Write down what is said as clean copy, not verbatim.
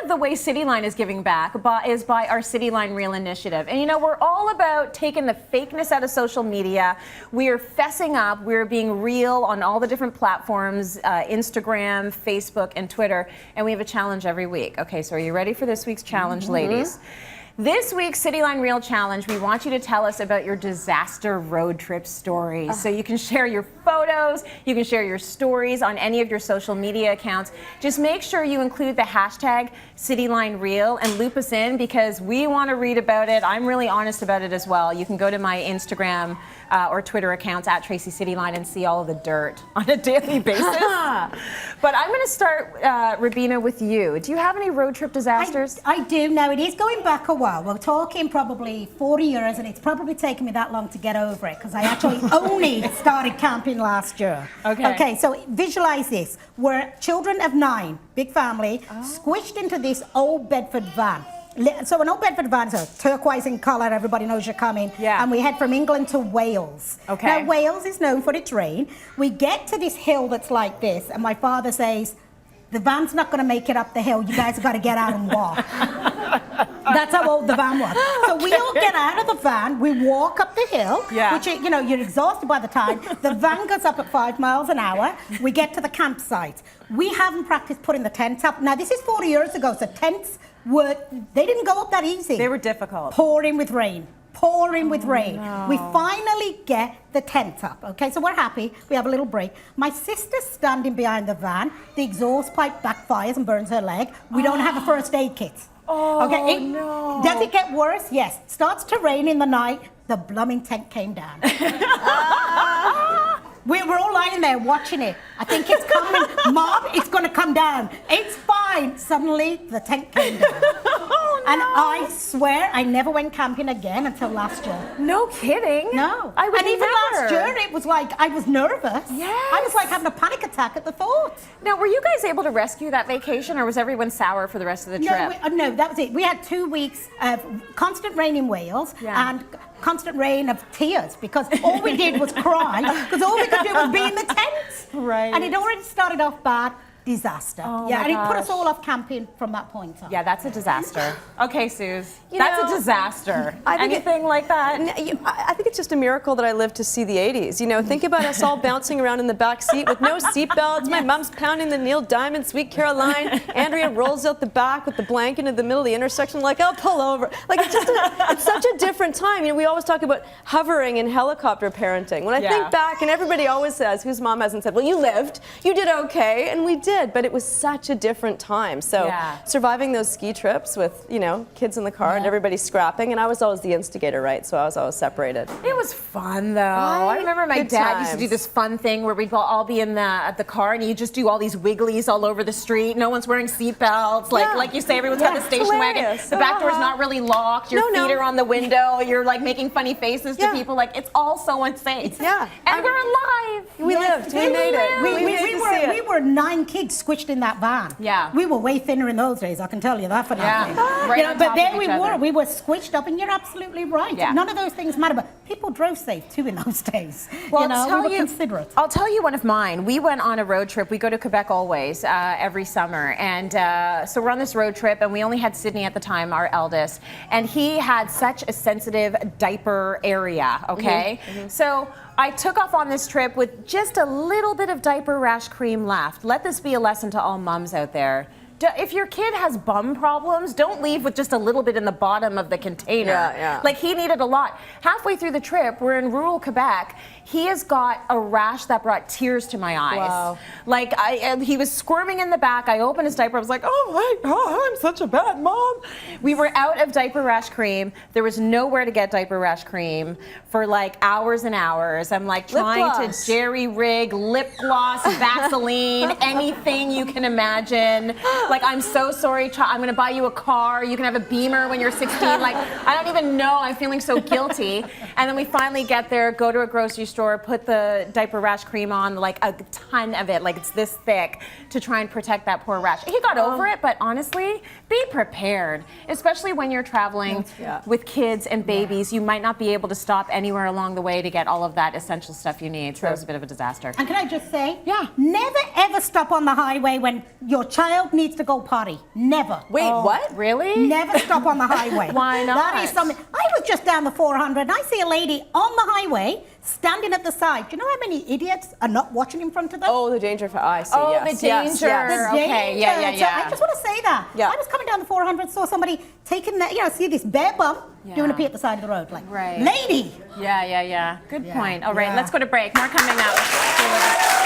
of the ways Cityline is giving back is by our Cityline Real initiative. And you know, we're all about taking the fakeness out of social media. We're fessing up, we're being real on all the different platforms, Instagram, Facebook, and Twitter. And we have a challenge every week. Okay, so are you ready for this week's challenge, ladies? This week's Cityline Reel Challenge, we want you to tell us about your disaster road trip stories. So you can share your photos, you can share your stories on any of your social media accounts. Just make sure you include the hashtag Cityline Reel and loop us in because we want to read about it. I'm really honest about it as well. You can go to my Instagram or Twitter accounts at Tracy Cityline and see all of the dirt on a daily basis. But I'm going to start, Rabina, with you. Do you have any road trip disasters? I do. Now, it is going back a while. We're talking probably 40 years, and it's probably taken me that long to get over it because I actually only started camping last year. Okay, so visualize this. We're children of 9, big family, squished into this old Bedford van. So an old Bedford van is a turquoise in colour, everybody knows you're coming. Yeah. And we head from England to Wales. Okay. Now, Wales is known for its rain. We get to this hill that's like this, and my father says, the van's not going to make it up the hill. You guys have got to get out and walk. That's how old the van was. So we all get out of the van, we walk up the hill, which, you know, you're exhausted by the time. The van goes up at 5 miles an hour. We get to the campsite. We haven't practiced putting the tents up. Now, this is 40 years ago, so tents they didn't go up that easy. They were difficult. Pouring with rain. Pouring with rain. No. We finally get the tent up. Okay, so we're happy. We have a little break. My sister's standing behind the van. The exhaust pipe backfires and burns her leg. We don't have a first aid kit. Okay, no. Does it get worse? Yes. Starts to rain in the night. The blooming tent came down. We're all lying there watching it. I think it's coming. Mom, it's going to come down. It's fine. Suddenly, the tent came down. And I swear I never went camping again until last year. No kidding. No. And even last year, it was like, I was nervous. Yes. I was like having a panic attack at the thought. Now, were you guys able to rescue that vacation, or was everyone sour for the rest of the trip? No, that was it. We had 2 weeks of constant rain in Wales and constant rain of tears because all we did was cry because all we could do was be in the tent. Right. And it already started off bad. Disaster. And it put us all off camping from that point on. Yeah, that's a disaster. Okay, Suze, that's a disaster. Anything like that? I think it's just a miracle that I lived to see the 80s. You know, think about us all bouncing around in the back seat with no seatbelts. My mom's pounding the Neil Diamond, Sweet Caroline. Andrea rolls out the back with the blanket in the middle of the intersection, like, I'll pull over. Like, it's just it's such a different time. You know, we always talk about hovering and helicopter parenting. When I think back, and everybody always says, whose mom hasn't said, well, you lived, you did okay, and we did. But it was such a different time. So surviving those ski trips with, you know, kids in the car and everybody scrapping, and I was always the instigator, right? So I was always separated. It was fun though. I remember my dad used to do this fun thing where we'd all be in the car and you just do all these wigglies all over the street. No one's wearing seatbelts. Like you say, everyone's got the station wagon. The back door's not really locked. Your feet are on the window. You're like making funny faces to people. Like it's all so unsafe. And we're alive. We lived. We made it. We were 9 kids squished in that van. We were way thinner in those days, I can tell you that for nothing. But there we were squished up, and you're absolutely right. None of those things matter, but people drove safe too in those days. Well, you know, we were considerate. I'll tell you one of mine. We went on a road trip. We go to Quebec always, every summer, and so we're on this road trip, and we only had Sydney at the time, our eldest, and he had such a sensitive diaper area, okay? So I took off on this trip with just a little bit of diaper rash cream left. Let this be a lesson to all moms out there. If your kid has bum problems, don't leave with just a little bit in the bottom of the container. Like he needed a lot. Halfway through the trip, we're in rural Quebec. He has got a rash that brought tears to my eyes. Wow. Like he was squirming in the back. I opened his diaper. I was like, oh my God, I'm such a bad mom. We were out of diaper rash cream. There was nowhere to get diaper rash cream for like hours and hours. I'm like trying to jerry rig lip gloss, Vaseline, anything you can imagine. Like, I'm so sorry, I'm gonna buy you a car. You can have a Beamer when you're 16. Like, I don't even know, I'm feeling so guilty. And then we finally get there, go to a grocery store, put the diaper rash cream on, like a ton of it, like it's this thick, to try and protect that poor rash. He got over it, but honestly, be prepared. Especially when you're traveling with kids and babies, you might not be able to stop anywhere along the way to get all of that essential stuff you need. So it was a bit of a disaster. And can I just say, never ever stop on the highway when your child needs needs to go potty. Never. Wait, what? Really? Never stop on the highway. Why not? That is something. I was just down the 400 and I see a lady on the highway standing at the side. Do you know how many idiots are not watching in front of them? Oh, the danger for I see. Oh, yes, the yes, danger. yes. The Okay, danger. yeah. So I just want to say that. Yeah. I was coming down the 400, saw somebody taking that, see this bare bum doing a pee at the side of the road. Like, Right. lady. Yeah. Good point. All right, Yeah. let's go to break. More coming up.